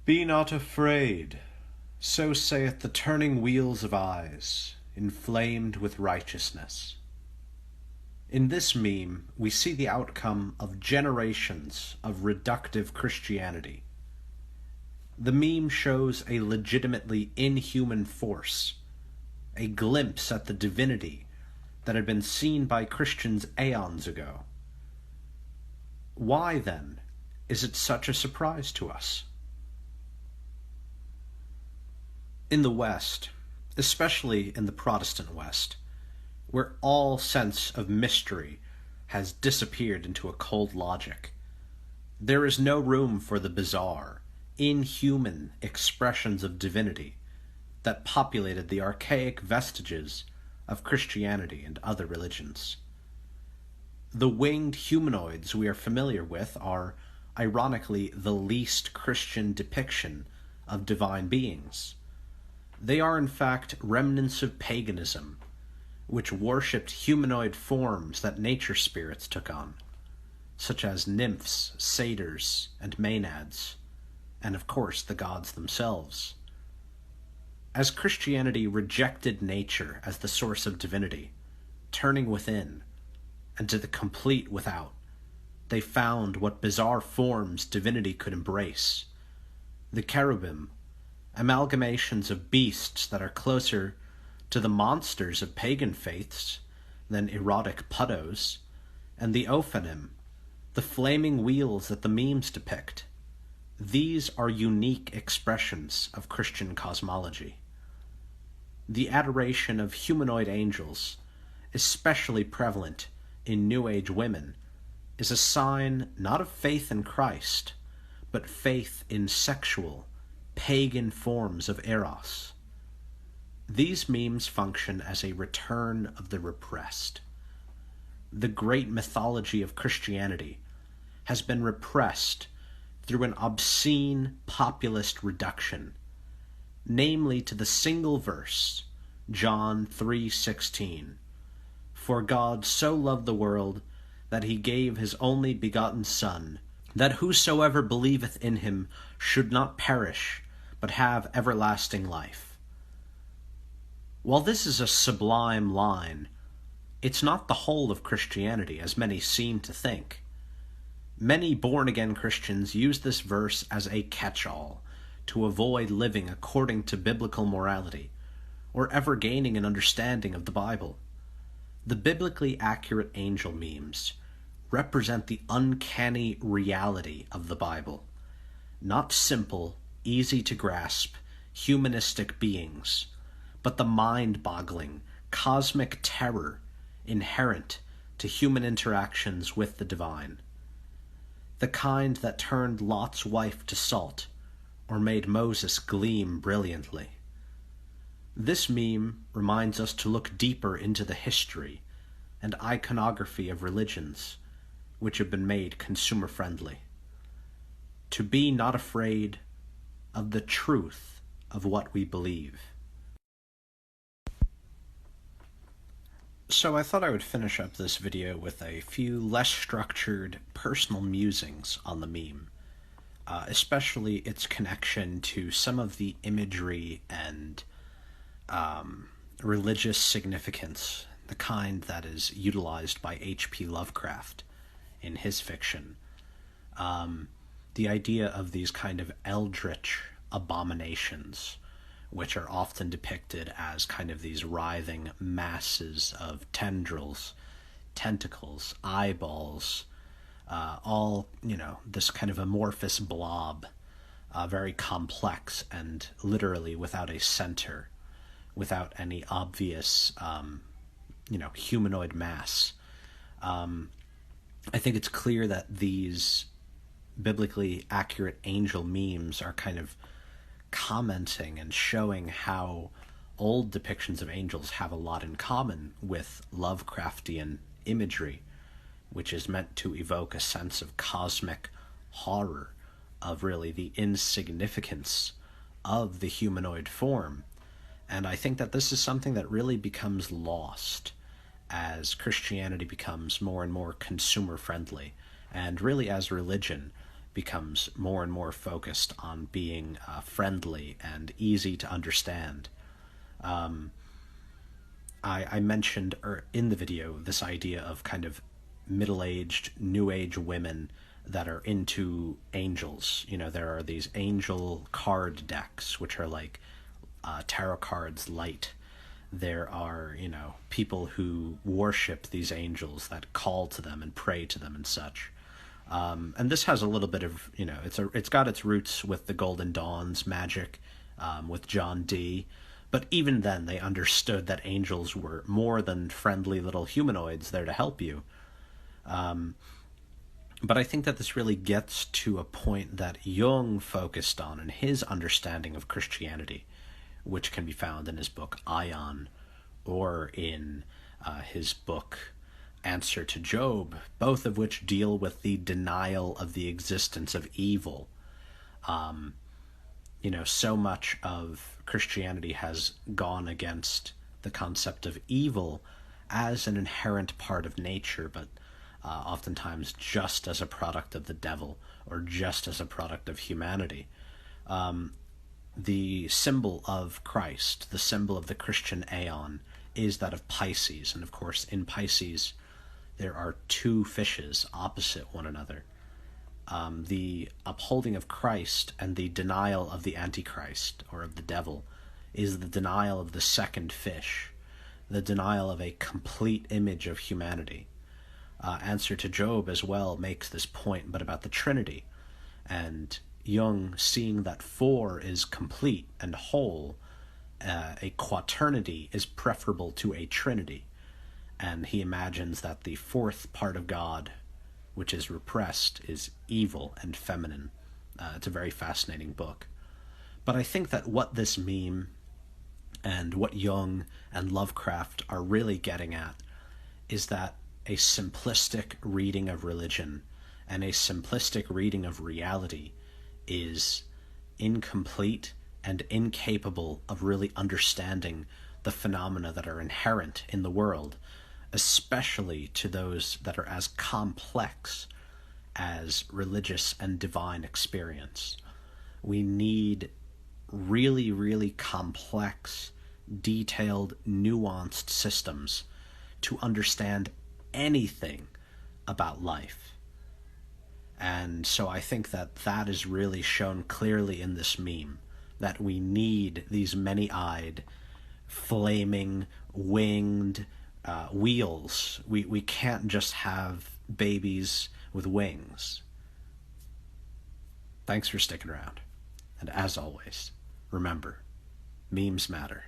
Be not afraid, so saith the turning wheels of eyes, inflamed with righteousness. In this meme, we see the outcome of generations of reductive Christianity. The meme shows a legitimately inhuman force, a glimpse at the divinity that had been seen by Christians aeons ago. Why, then, is it such a surprise to us? In the West, especially in the Protestant West, where all sense of mystery has disappeared into a cold logic, there is no room for the bizarre, inhuman expressions of divinity that populated the archaic vestiges of Christianity and other religions. The winged humanoids we are familiar with are, ironically, the least Christian depiction of divine beings. They are in fact remnants of paganism, which worshipped humanoid forms that nature spirits took on, such as nymphs, satyrs, and maenads, and of course the gods themselves. As Christianity rejected nature as the source of divinity, turning within, and to the complete without, they found what bizarre forms divinity could embrace. The cherubim, amalgamations of beasts that are closer to the monsters of pagan faiths than erotic puttos, and the Ophanim, the flaming wheels that the memes depict. These are unique expressions of Christian cosmology. The adoration of humanoid angels, especially prevalent in New Age women, is a sign not of faith in Christ, but faith in sexual, pagan forms of eros. These memes function as a return of the repressed. The great mythology of Christianity has been repressed through an obscene populist reduction, namely to the single verse, John 3:16, "For God so loved the world that he gave his only begotten Son, that whosoever believeth in him should not perish, but have everlasting life." While this is a sublime line, it's not the whole of Christianity, as many seem to think. Many born-again Christians use this verse as a catch-all to avoid living according to biblical morality, or ever gaining an understanding of the Bible. The biblically accurate angel memes represent the uncanny reality of the Bible, not simple, easy-to-grasp, humanistic beings, but the mind-boggling, cosmic terror inherent to human interactions with the divine. The kind that turned Lot's wife to salt, or made Moses gleam brilliantly. This meme reminds us to look deeper into the history and iconography of religions which have been made consumer-friendly. To be not afraid of the truth of what we believe. So I thought I would finish up this video with a few less structured personal musings on the meme, especially its connection to some of the imagery and religious significance, the kind that is utilized by H.P. Lovecraft in his fiction. The idea of these kind of eldritch abominations, which are often depicted as kind of these writhing masses of tendrils, tentacles, eyeballs, all, this kind of amorphous blob, very complex and literally without a center, without any obvious, humanoid mass. I think it's clear that these biblically accurate angel memes are kind of commenting and showing how old depictions of angels have a lot in common with Lovecraftian imagery, which is meant to evoke a sense of cosmic horror, of really the insignificance of the humanoid form. And I think that this is something that really becomes lost as Christianity becomes more and more consumer-friendly, and really as religion becomes more and more focused on being friendly and easy to understand. I mentioned in the video this idea of kind of middle-aged, new age women that are into angels. You know, there are these angel card decks, which are like tarot cards light. There are, you know, people who worship these angels that call to them and pray to them and such. And this has a little bit of, you know, it's got its roots with the Golden Dawn's magic, with John Dee. But even then, they understood that angels were more than friendly little humanoids there to help you. But I think that this really gets to a point that Jung focused on in his understanding of Christianity, which can be found in his book Ion, or in his book Answer to Job, both of which deal with the denial of the existence of evil. You know, so much of Christianity has gone against the concept of evil as an inherent part of nature, but oftentimes just as a product of the devil, or just as a product of humanity. The symbol of Christ, the symbol of the Christian aeon, is that of Pisces. And of course, in Pisces, there are two fishes opposite one another. The upholding of Christ and the denial of the Antichrist, or of the devil, is the denial of the second fish, the denial of a complete image of humanity. Answer to Job as well makes this point, but about the Trinity. And Jung, seeing that four is complete and whole, a quaternity is preferable to a trinity. And he imagines that the fourth part of God, which is repressed, is evil and feminine. It's a very fascinating book. But I think that what this meme and what Jung and Lovecraft are really getting at is that a simplistic reading of religion and a simplistic reading of reality is incomplete and incapable of really understanding the phenomena that are inherent in the world, especially to those that are as complex as religious and divine experience. We need really, really complex, detailed, nuanced systems to understand anything about life. And so I think that that is really shown clearly in this meme, that we need these many-eyed, flaming, winged wheels. We can't just have babies with wings. Thanks for sticking around. And as always, remember, memes matter.